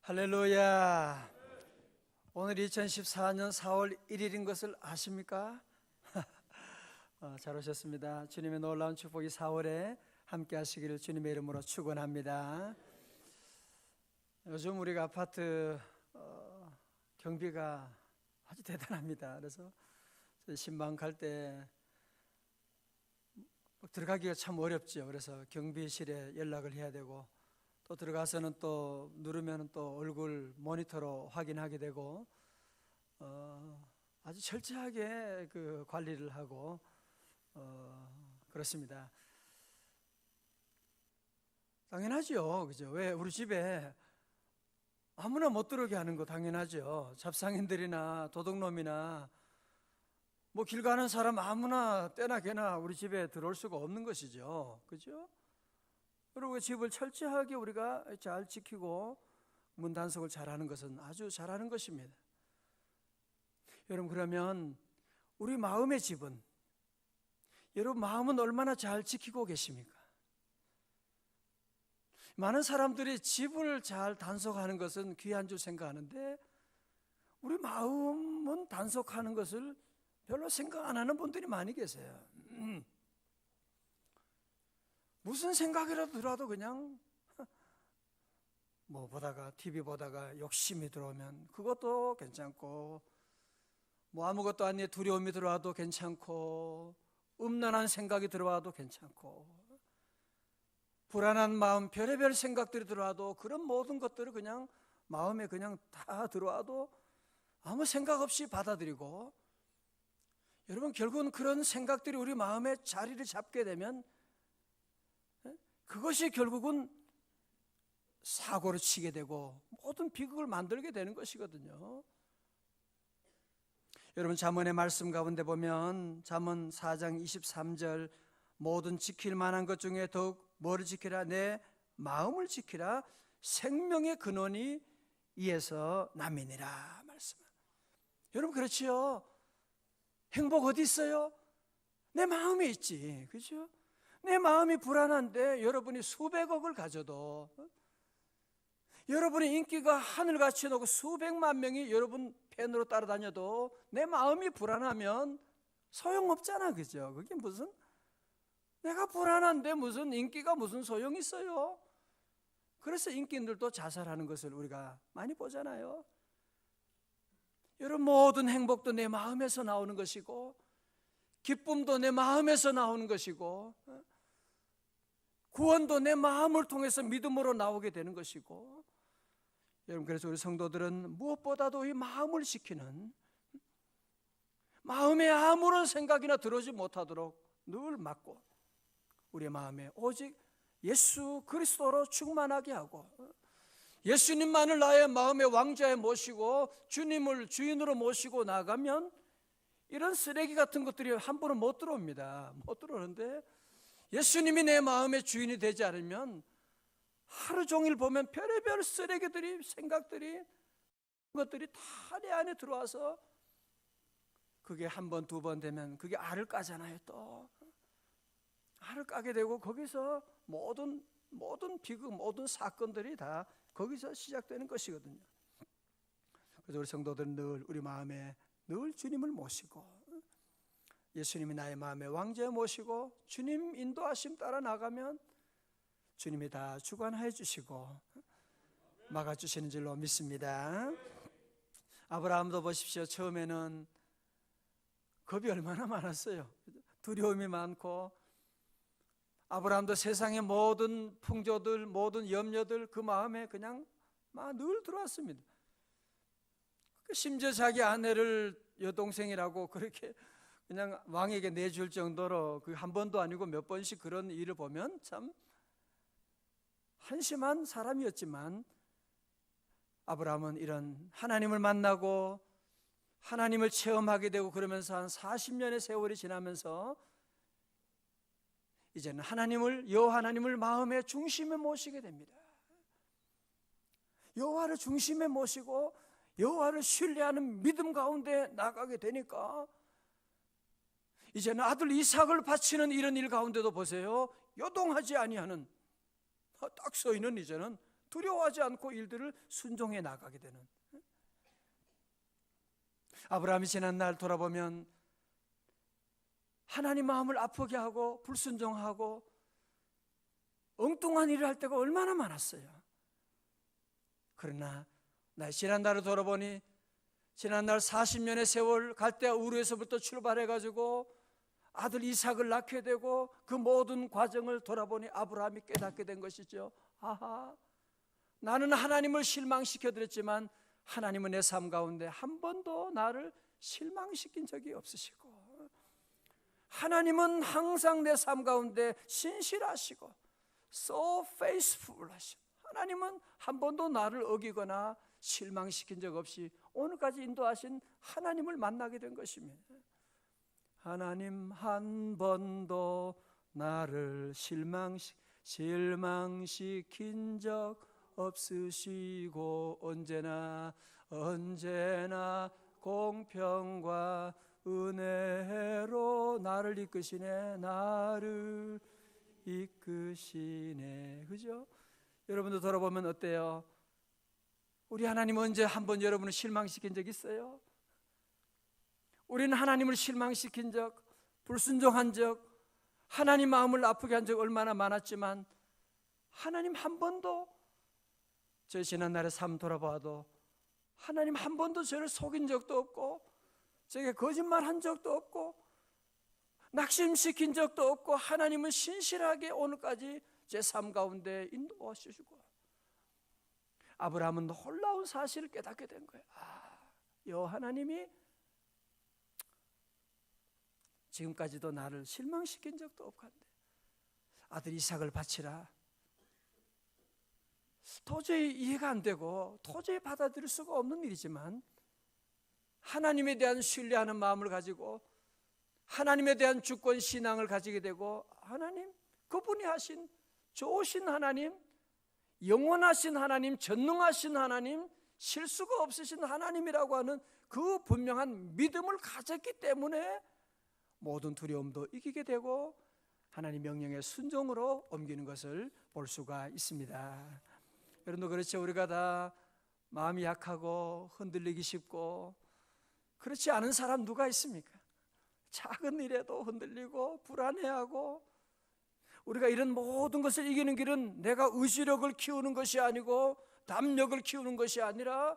할렐루야. 오늘 2014년 4월 1일인 것을 아십니까? 잘 오셨습니다. 주님의 놀라운 축복이 4월에 함께 하시기를 주님의 이름으로 축원합니다. 요즘 우리가 아파트 경비가 아주 대단합니다. 그래서 신방 갈 때 들어가기가 참 어렵죠. 그래서 경비실에 연락을 해야 되고, 또 들어가서는 또 누르면 또 얼굴 모니터로 확인하게 되고, 아주 철저하게 그 관리를 하고 그렇습니다. 당연하죠, 그죠? 왜 우리 집에 아무나 못 들어오게 하는 거 당연하죠. 잡상인들이나 도둑놈이나 뭐 길 가는 사람 아무나 때나 개나 우리 집에 들어올 수가 없는 것이죠, 그죠? 그리고 집을 철저하게 우리가 잘 지키고 문 단속을 잘하는 것은 아주 잘하는 것입니다. 여러분, 그러면 우리 마음의 집은, 여러분 마음은 얼마나 잘 지키고 계십니까? 많은 사람들이 집을 잘 단속하는 것은 귀한 줄 생각하는데, 우리 마음은 단속하는 것을 별로 생각 안 하는 분들이 많이 계세요. 무슨 생각이라도 들어도 그냥 뭐 보다가 TV 보다가 욕심이 들어오면 그것도 괜찮고, 뭐 아무것도 아닌 두려움이 들어와도 괜찮고, 음란한 생각이 들어와도 괜찮고, 불안한 마음, 별의별 생각들이 들어와도, 그런 모든 것들을 그냥 마음에 그냥 다 들어와도 아무 생각 없이 받아들이고, 여러분 결국은 그런 생각들이 우리 마음에 자리를 잡게 되면 그것이 결국은 사고를 치게 되고 모든 비극을 만들게 되는 것이거든요. 여러분, 잠언의 말씀 가운데 보면 잠언 4장 23절, 모든 지킬 만한 것 중에 더욱 뭐를 지키라? 내 마음을 지키라. 생명의 근원이 이에서 남이니라 말씀. 여러분 그렇지요? 행복 어디 있어요? 내 마음에 있지, 그렇죠? 내 마음이 불안한데 여러분이 수백억을 가져도, 여러분의 인기가 하늘같이 높고 수백만 명이 여러분 팬으로 따라다녀도 내 마음이 불안하면 소용없잖아, 그죠? 그게 무슨, 내가 불안한데 무슨 인기가 무슨 소용이 있어요? 그래서 인기인들도 자살하는 것을 우리가 많이 보잖아요. 여러분, 모든 행복도 내 마음에서 나오는 것이고, 기쁨도 내 마음에서 나오는 것이고, 구원도 내 마음을 통해서 믿음으로 나오게 되는 것이고, 여러분 그래서 우리 성도들은 무엇보다도 이 마음을 지키는, 마음에 아무런 생각이나 들어오지 못하도록 늘 막고, 우리의 마음에 오직 예수 그리스도로 충만하게 하고, 예수님만을 나의 마음의 왕자에 모시고 주님을 주인으로 모시고 나가면 이런 쓰레기 같은 것들이 함부로 못 들어옵니다. 못 들어오는데, 예수님이 내 마음의 주인이 되지 않으면 하루 종일 보면 별의별 쓰레기들이, 생각들이, 것들이 다 내 안에 들어와서 그게 한 번, 두 번 되면 그게 알을 까잖아요. 또 알을 까게 되고 거기서 모든 비극, 모든 사건들이 다 거기서 시작되는 것이거든요. 그래서 우리 성도들은 늘 우리 마음에 늘 주님을 모시고, 예수님이 나의 마음의 왕자에 모시고 주님 인도하심 따라 나가면 주님이 다 주관해 주시고 막아주시는 줄로 믿습니다. 아브라함도 보십시오. 처음에는 겁이 얼마나 많았어요. 두려움이 많고, 아브라함도 세상의 모든 풍조들, 모든 염려들 그 마음에 그냥 막 늘 들어왔습니다. 심지어 자기 아내를 여동생이라고 그렇게 그냥 왕에게 내줄 정도로, 그 한 번도 아니고 몇 번씩 그런 일을 보면 참 한심한 사람이었지만, 아브라함은 이런 하나님을 만나고 하나님을 체험하게 되고 그러면서 한 40년의 세월이 지나면서 이제는 여호와 하나님을 마음의 중심에 모시게 됩니다. 여호와를 중심에 모시고 여호와를 신뢰하는 믿음 가운데 나가게 되니까, 이제는 아들 이삭을 바치는 이런 일 가운데도 보세요. 요동하지 아니하는, 딱 서 있는 이제는 두려워하지 않고 일들을 순종해 나가게 되는. 아브라함이 지난 날 돌아보면 하나님 마음을 아프게 하고 불순종하고 엉뚱한 일을 할 때가 얼마나 많았어요. 그러나 지난 날을 돌아보니 지난 날 40년의 세월 갈대아 우르에서부터 출발해가지고 아들 이삭을 낳게 되고 그 모든 과정을 돌아보니 아브라함이 깨닫게 된 것이죠. 아하, 나는 하나님을 실망시켜드렸지만 하나님은 내 삶 가운데 한 번도 나를 실망시킨 적이 없으시고, 하나님은 항상 내 삶 가운데 신실하시고 so faithful 하시고, 하나님은 한 번도 나를 어기거나 실망시킨 적 없이 오늘까지 인도하신 하나님을 만나게 된 것입니다. 하나님 한 번도 나를 실망시킨 적 없으시고 언제나 공평과 은혜로 나를 이끄시네. 그죠? 여러분도 돌아보면 어때요? 우리 하나님 언제 한번 여러분을 실망시킨 적 있어요? 우리는 하나님을 실망시킨 적, 불순종한 적, 하나님 마음을 아프게 한 적 얼마나 많았지만 하나님 한 번도, 저 지난날의 삶 돌아봐도 하나님 한 번도 저를 속인 적도 없고 제게 거짓말한 적도 없고 낙심시킨 적도 없고, 하나님은 신실하게 오늘까지 제 삶 가운데 인도하시고, 아브라함은 놀라운 사실을 깨닫게 된 거예요. 여 하나님이 지금까지도 나를 실망시킨 적도 없건데 아들 이삭을 바치라. 도저히 이해가 안 되고 도저히 받아들일 수가 없는 일이지만 하나님에 대한 신뢰하는 마음을 가지고 하나님에 대한 주권 신앙을 가지게 되고, 하나님, 그분이 하신 좋으신 하나님, 영원하신 하나님, 전능하신 하나님, 실수가 없으신 하나님이라고 하는 그 분명한 믿음을 가졌기 때문에 모든 두려움도 이기게 되고 하나님 명령의 순종으로 옮기는 것을 볼 수가 있습니다. 여러분도 그렇죠? 우리가 다 마음이 약하고 흔들리기 쉽고 그렇지 않은 사람 누가 있습니까? 작은 일에도 흔들리고 불안해하고, 우리가 이런 모든 것을 이기는 길은 내가 의지력을 키우는 것이 아니고 담력을 키우는 것이 아니라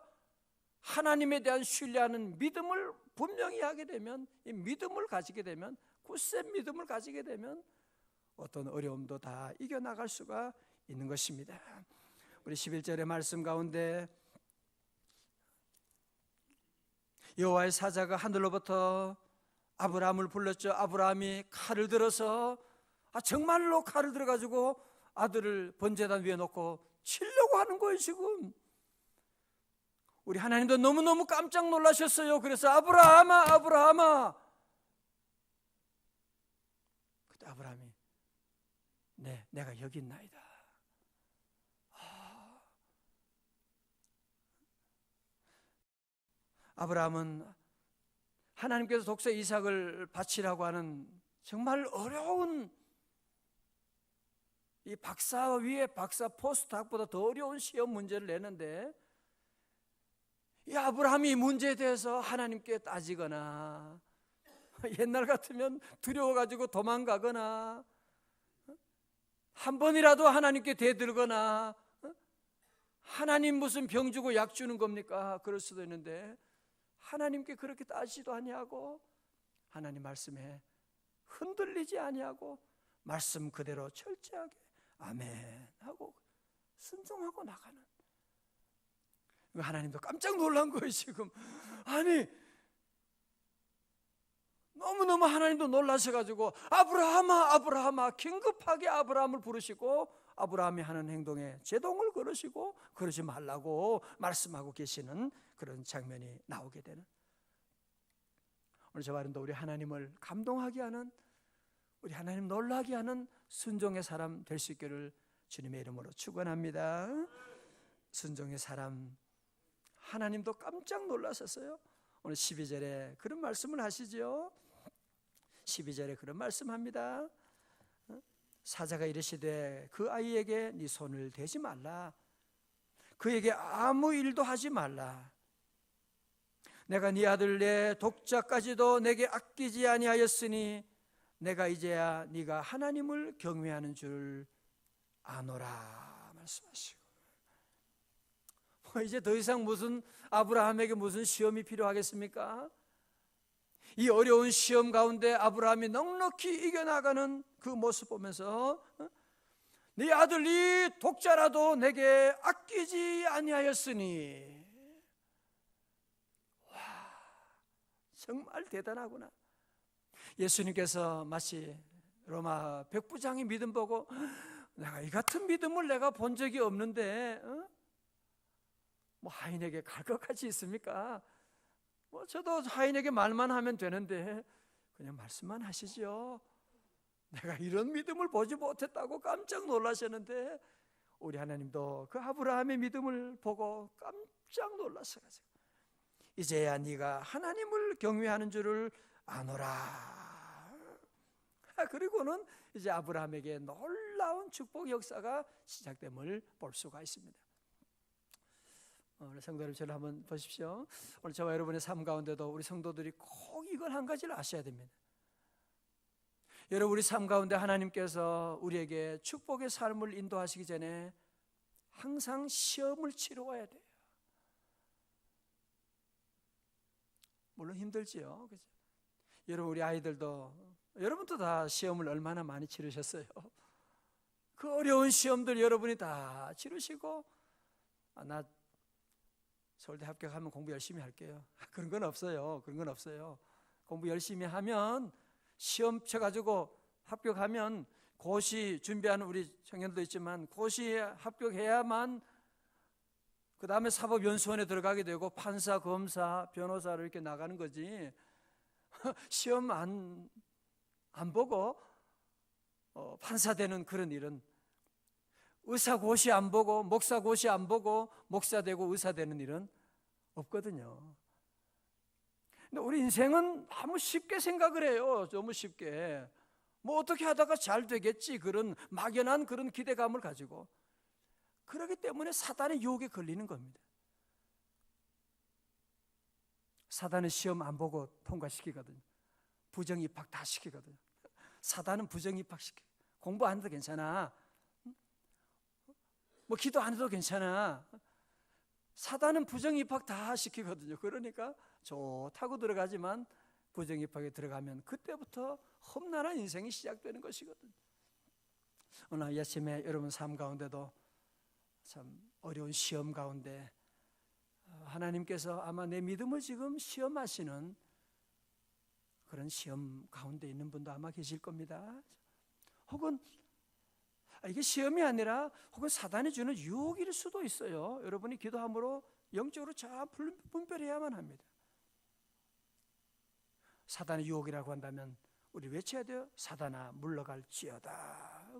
하나님에 대한 신뢰하는 믿음을 분명히 하게 되면, 이 믿음을 가지게 되면, 굳센 믿음을 가지게 되면 어떤 어려움도 다 이겨나갈 수가 있는 것입니다. 우리 11절의 말씀 가운데 여호와의 사자가 하늘로부터 아브라함을 불렀죠. 아브라함이 칼을 들어서, 정말로 칼을 들어가지고 아들을 번제단 위에 놓고 치려고 하는 거예요. 지금 우리 하나님도 너무너무 깜짝 놀라셨어요. 그래서 아브라함아. 그때 아브라함이 내가 여기 있나이다. 아브라함은 하나님께서 독사 이삭을 바치라고 하는 정말 어려운, 이 박사 위에 박사 포스트학보다 더 어려운 시험 문제를 내는데, 이 아브라함이 이 문제에 대해서 하나님께 따지거나 옛날 같으면 두려워가지고 도망가거나 한 번이라도 하나님께 대들거나 하나님 무슨 병 주고 약 주는 겁니까? 그럴 수도 있는데 하나님께 그렇게 따지도 아니하고 하나님 말씀에 흔들리지 아니하고 말씀 그대로 철저하게 아멘 하고 순종하고 나가는, 하나님도 깜짝 놀란 거예요. 지금 아니 너무너무 하나님도 놀라셔가지고 아브라함아 긴급하게 아브라함을 부르시고 아브라함이 하는 행동에 제동을 걸으시고 그러지 말라고 말씀하고 계시는 그런 장면이 나오게 되는, 오늘 저와 여러분도 우리 하나님을 감동하게 하는, 우리 하나님 놀라게 하는 순종의 사람 될 수 있기를 주님의 이름으로 축원합니다. 순종의 사람, 하나님도 깜짝 놀라셨어요. 오늘 12절에 그런 말씀을 하시죠. 12절에 그런 말씀합니다. 사자가 이르시되 그 아이에게 네 손을 대지 말라. 그에게 아무 일도 하지 말라. 내가 네 아들 내 독자까지도 내게 아끼지 아니하였으니 내가 이제야 네가 하나님을 경외하는 줄 아노라 말씀하시고, 이제 더 이상 무슨 아브라함에게 무슨 시험이 필요하겠습니까? 이 어려운 시험 가운데 아브라함이 넉넉히 이겨나가는 그 모습 보면서 네 아들 네 독자라도 내게 아끼지 아니하였으니, 와, 정말 대단하구나. 예수님께서 마치 로마 백부장의 믿음 보고 내가 이 같은 믿음을 내가 본 적이 없는데 뭐 하인에게 갈 것까지 있습니까? 뭐 저도 하인에게 말만 하면 되는데 그냥 말씀만 하시죠. 내가 이런 믿음을 보지 못했다고 깜짝 놀라셨는데 우리 하나님도 그 아브라함의 믿음을 보고 깜짝 놀라셔가지고 이제야 네가 하나님을 경외하는 줄을 아노라. 그리고는 이제 아브라함에게 놀라운 축복 역사가 시작됨을 볼 수가 있습니다. 오늘 성도 여러분 한번 보십시오. 오늘 저와 여러분의 삶 가운데도 우리 성도들이 꼭 이걸 한 가지를 아셔야 됩니다. 여러분, 우리 삶 가운데 하나님께서 우리에게 축복의 삶을 인도하시기 전에 항상 시험을 치러와야 돼요. 물론 힘들지요, 그죠? 여러분, 우리 아이들도, 여러분도 다 시험을 얼마나 많이 치르셨어요? 그 어려운 시험들 여러분이 다 치르시고, 나 서울대 합격하면 공부 열심히 할게요. 그런 건 없어요. 그런 건 없어요. 공부 열심히 하면, 시험 쳐가지고 합격하면, 고시 준비하는 우리 청년도 있지만 고시 합격해야만 그 다음에 사법연수원에 들어가게 되고 판사, 검사, 변호사로 이렇게 나가는 거지. 시험 안 보고 판사 되는 그런 일은, 의사 고시 안 보고 목사 고시 안 보고 목사 되고 의사 되는 일은 없거든요. 근데 우리 인생은 너무 쉽게 생각을 해요. 너무 쉽게. 뭐 어떻게 하다가 잘 되겠지, 그런 막연한 그런 기대감을 가지고. 그렇기 때문에 사단의 유혹에 걸리는 겁니다. 사단은 시험 안 보고 통과시키거든요. 부정입학 다 시키거든요. 사단은 부정입학 시켜. 공부 안 해도 괜찮아, 뭐 기도 안 해도 괜찮아. 사단은 부정입학 다 시키거든요. 그러니까 좋다고 들어가지만 부정입학에 들어가면 그때부터 험난한 인생이 시작되는 것이거든요. 오늘 아침에 여러분 삶 가운데도 참 어려운 시험 가운데 하나님께서 아마 내 믿음을 지금 시험하시는 그런 시험 가운데 있는 분도 아마 계실 겁니다. 혹은 이게 시험이 아니라 혹은 사단이 주는 유혹일 수도 있어요. 여러분이 기도함으로 영적으로 잘 분별해야만 합니다. 사단의 유혹이라고 한다면 우리 외쳐야 돼요. 사단아 물러갈지어다.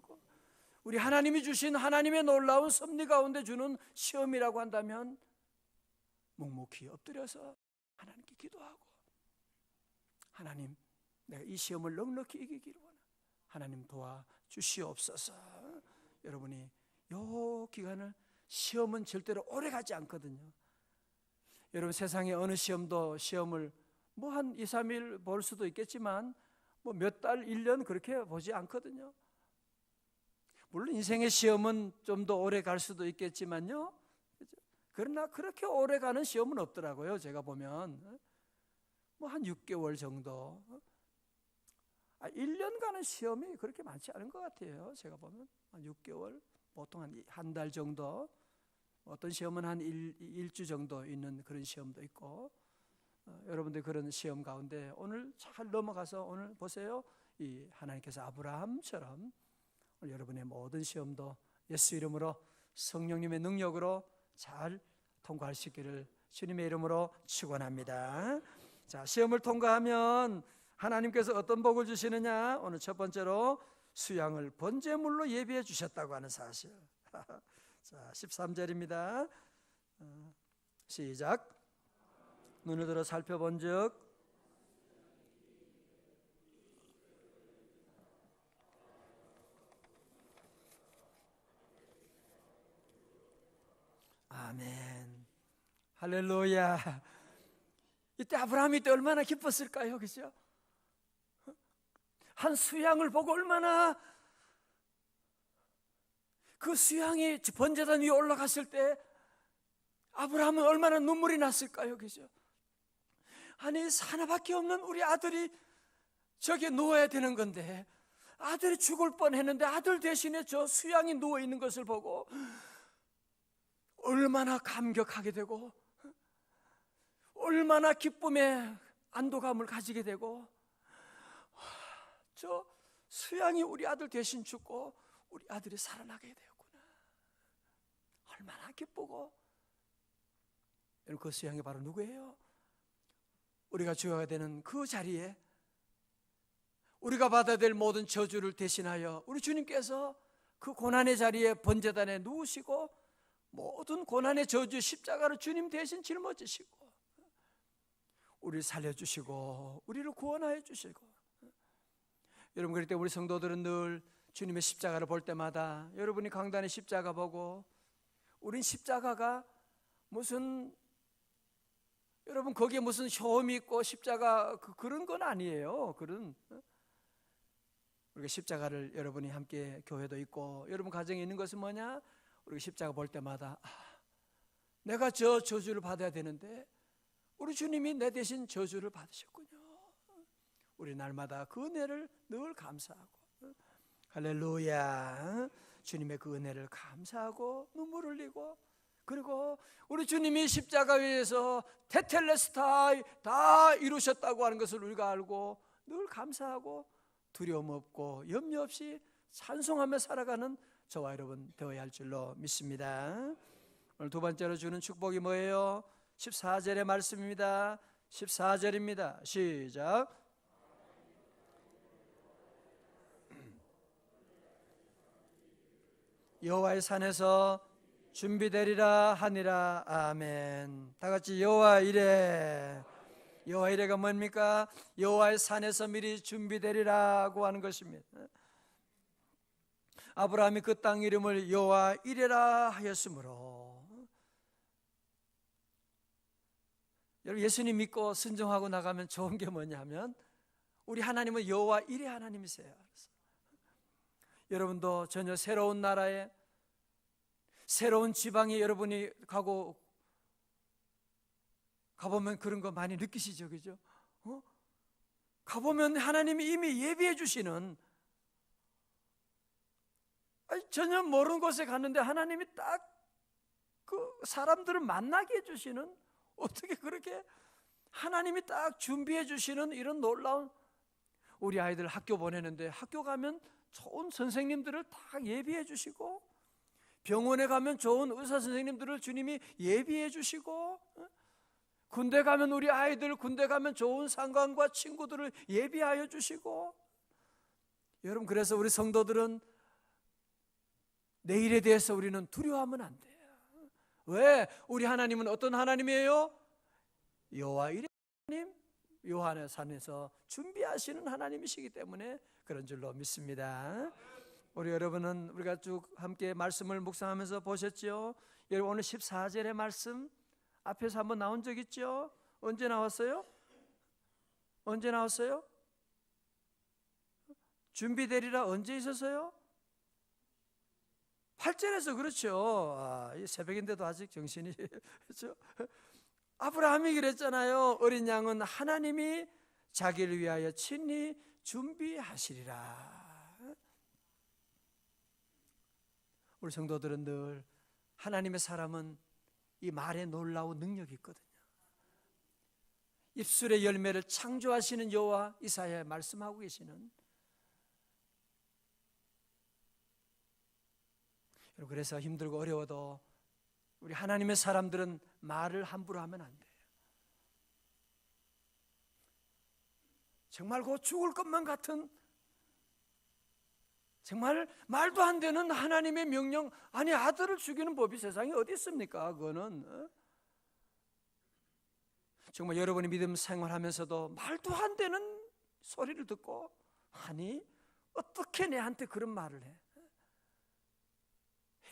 우리 하나님이 주신 하나님의 놀라운 섭리 가운데 주는 시험이라고 한다면 묵묵히 엎드려서 하나님께 기도하고, 하나님, 내가 이 시험을 넉넉히 이기기를 원합니다. 하나님 도와주시옵소서. 여러분이 요 기간을, 시험은 절대로 오래 가지 않거든요. 여러분, 세상에 어느 시험도 시험을 뭐 한 2, 3일 볼 수도 있겠지만 뭐 몇 달, 1년 그렇게 보지 않거든요. 물론 인생의 시험은 좀 더 오래 갈 수도 있겠지만요, 그러나 그렇게 오래 가는 시험은 없더라고요. 제가 보면 뭐 한 6개월 정도, 1년 가는 시험이 그렇게 많지 않은 것 같아요. 제가 보면 한 6개월, 보통 한 달 정도, 어떤 시험은 한 일주 정도 있는 그런 시험도 있고, 여러분들 그런 시험 가운데 오늘 잘 넘어가서, 오늘 보세요, 이 하나님께서 아브라함처럼 여러분의 모든 시험도 예수 이름으로 성령님의 능력으로 잘 통과할 수 있기를 주님의 이름으로 축원합니다. 자, 시험을 통과하면 하나님께서 어떤 복을 주시느냐? 오늘 첫 번째로 수양을 번제물로 예비해 주셨다고 하는 사실. 자, 13절입니다. 시작. 눈을 들어 살펴본즉 아멘. 할렐루야. 이때 아브라함이 때 얼마나 기뻤을까요? 그죠? 한 수양을 보고 얼마나 그 수양이 번제단 위에 올라갔을 때 아브라함은 얼마나 눈물이 났을까요? 그죠? 아니 하나밖에 없는 우리 아들이 저기 누워야 되는 건데 아들이 죽을 뻔했는데 아들 대신에 저 수양이 누워 있는 것을 보고 얼마나 감격하게 되고 얼마나 기쁨에 안도감을 가지게 되고 저 수양이 우리 아들 대신 죽고 우리 아들이 살아나게 되었구나. 얼마나 기쁘고. 여러분 그 수양이 바로 누구예요? 우리가 죽어야 되는 그 자리에 우리가 받아야 될 모든 저주를 대신하여 우리 주님께서 그 고난의 자리에 번제단에 누우시고 모든 고난의 저주 십자가를 주님 대신 짊어지시고 우리를 살려주시고 우리를 구원하여 주시고. 여러분 그럴 때 우리 성도들은 늘 주님의 십자가를 볼 때마다 여러분이 강단의 십자가 보고 우린 십자가가 무슨 여러분 거기에 무슨 효험이 있고 십자가 그런 건 아니에요. 그런 우리가 십자가를 여러분이 함께 교회도 있고 여러분 가정에 있는 것은 뭐냐? 우리가 십자가 볼 때마다 내가 저 저주를 받아야 되는데 우리 주님이 내 대신 저주를 받으셨군요. 우리 날마다 그 은혜를 늘 감사하고 할렐루야. 주님의 그 은혜를 감사하고 눈물 흘리고 그리고 우리 주님이 십자가 위에서 테텔레스타이 다 이루셨다고 하는 것을 우리가 알고 늘 감사하고 두려움 없고 염려 없이 찬송하며 살아가는 저와 여러분 되어야 할 줄로 믿습니다. 오늘 두 번째로 주는 축복이 뭐예요? 14절의 말씀입니다. 14절입니다. 시작. 여호와의 산에서 준비되리라 하니라. 아멘. 다 같이 여호와 이레. 여호와 이레가 뭡니까? 여호와의 산에서 미리 준비되리라고 하는 것입니다. 아브라함이 그 땅 이름을 여호와 이레라 하였으므로 여러분 예수님 믿고 순종하고 나가면 좋은 게 뭐냐면 우리 하나님은 여호와 이레 하나님이세요. 여러분도 전혀 새로운 나라에 새로운 지방에 여러분이 가보면 그런 거 많이 느끼시죠, 그죠? 가보면 하나님이 이미 예비해 주시는 전혀 모르는 곳에 갔는데 하나님이 딱 그 사람들을 만나게 해주시는 어떻게 그렇게 하나님이 딱 준비해 주시는 이런 놀라운 우리 아이들 학교 보내는데 학교 가면 좋은 선생님들을 다 예비해 주시고 병원에 가면 좋은 의사 선생님들을 주님이 예비해 주시고 군대 가면 우리 아이들 군대 가면 좋은 상관과 친구들을 예비하여 주시고 여러분 그래서 우리 성도들은 내일에 대해서 우리는 두려워하면 안 돼요. 왜? 우리 하나님은 어떤 하나님이에요? 여호와 이레 하나님, 여호와의 산에서 준비하시는 하나님이시기 때문에 그런 줄로 믿습니다. 우리 여러분은 우리가 쭉 함께 말씀을 묵상하면서 보셨죠? 여러분 오늘 14절의 말씀 앞에서 한번 나온 적 있죠? 언제 나왔어요? 언제 나왔어요? 준비되리라 언제 있었어요? 8절에서 그렇죠. 새벽인데도 아직 정신이 그렇죠? 아브라함이 그랬잖아요. 어린 양은 하나님이 자기를 위하여 친히 준비하시리라. 우리 성도들은 늘 하나님의 사람은 이 말에 놀라운 능력이 있거든요. 입술의 열매를 창조하시는 여호와 이사야에 말씀하고 계시는 그래서 힘들고 어려워도 우리 하나님의 사람들은 말을 함부로 하면 안 돼요. 정말 곧 죽을 것만 같은 정말 말도 안 되는 하나님의 명령 아니 아들을 죽이는 법이 세상에 어디 있습니까? 그거는 정말 여러분이 믿음 생활하면서도 말도 안 되는 소리를 듣고 아니 어떻게 내한테 그런 말을 해?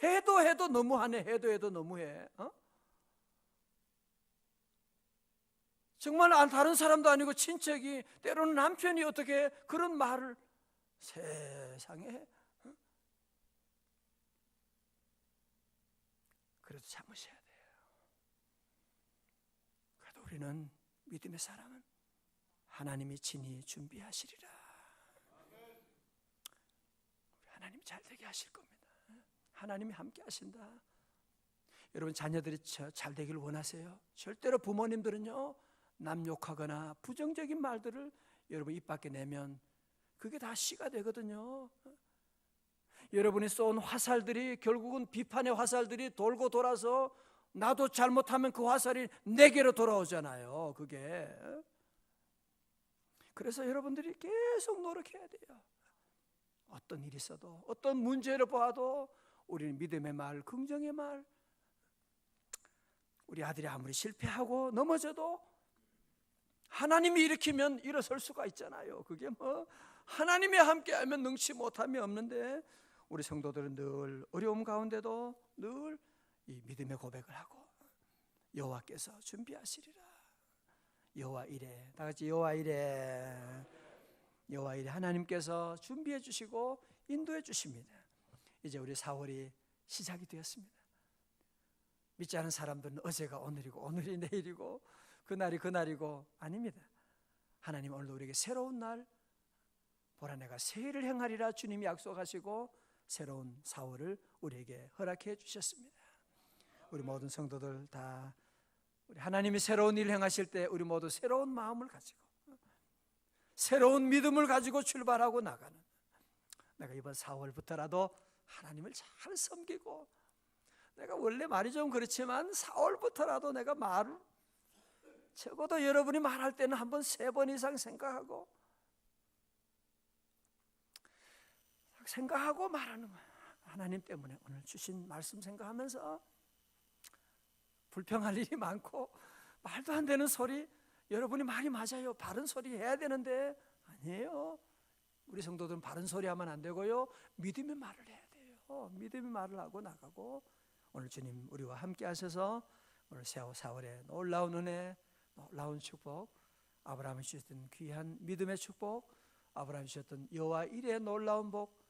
해도 너무하네. 해도 너무해. 정말 다른 사람도 아니고 친척이, 때로는 남편이 어떻게 그런 말을 세상에 해? 그래도 참으셔야 돼요. 그래도 우리는 믿음의 사람은 하나님이 친히 준비하시리라. 하나님이 잘 되게 하실 겁니다. 하나님이 함께 하신다. 여러분, 자녀들이 잘 되기를 원하세요? 절대로 부모님들은요, 남 욕하거나 부정적인 말들을 여러분 입 밖에 내면 그게 다 씨가 되거든요. 여러분이 쏜 화살들이 결국은 비판의 화살들이 돌고 돌아서 나도 잘못하면 그 화살이 내게로 돌아오잖아요. 그게. 그래서 여러분들이 계속 노력해야 돼요. 어떤 일이 있어도, 어떤 문제를 봐도 우리는 믿음의 말, 긍정의 말. 우리 아들이 아무리 실패하고 넘어져도 하나님이 일으키면 일어설 수가 있잖아요. 그게 뭐 하나님이 함께하면 능치 못함이 없는데, 우리 성도들은 늘 어려움 가운데도 늘 이 믿음의 고백을 하고 여호와께서 준비하시리라. 여호와 이래, 다 같이 여호와 이래. 여호와 이래. 하나님께서 준비해 주시고 인도해 주십니다. 이제 우리 4월이 시작이 되었습니다. 믿지 않은 사람들은 어제가 오늘이고 오늘이 내일이고 그날이 그날이고, 아닙니다. 하나님 오늘도 우리에게 새로운 날, 보라 내가 새 일을 행하리라 주님이 약속하시고 새로운 4월을 우리에게 허락해 주셨습니다. 우리 모든 성도들 다 우리 하나님이 새로운 일을 행하실 때 우리 모두 새로운 마음을 가지고 새로운 믿음을 가지고 출발하고 나가는, 내가 이번 4월부터라도 하나님을 잘 섬기고, 내가 원래 말이 좀 그렇지만 4월부터라도 내가 말을 적어도 여러분이 말할 때는 한번 3번 이상 생각하고 말하는 거예요. 하나님 때문에 오늘 주신 말씀 생각하면서 불평할 일이 많고 말도 안 되는 소리, 여러분이 말이 맞아요. 바른 소리 해야 되는데 아니에요. 우리 성도들은 바른 소리 하면 안 되고요, 믿음의 말을 해야 돼요. 믿음의 말을 하고 나가고, 오늘 주님 우리와 함께 하셔서 오늘 4월에 놀라운 은혜, 놀라운 축복, 아브라함이 주셨던 귀한 믿음의 축복, 아브라함이 주셨던 여호와 일의 놀라운 복,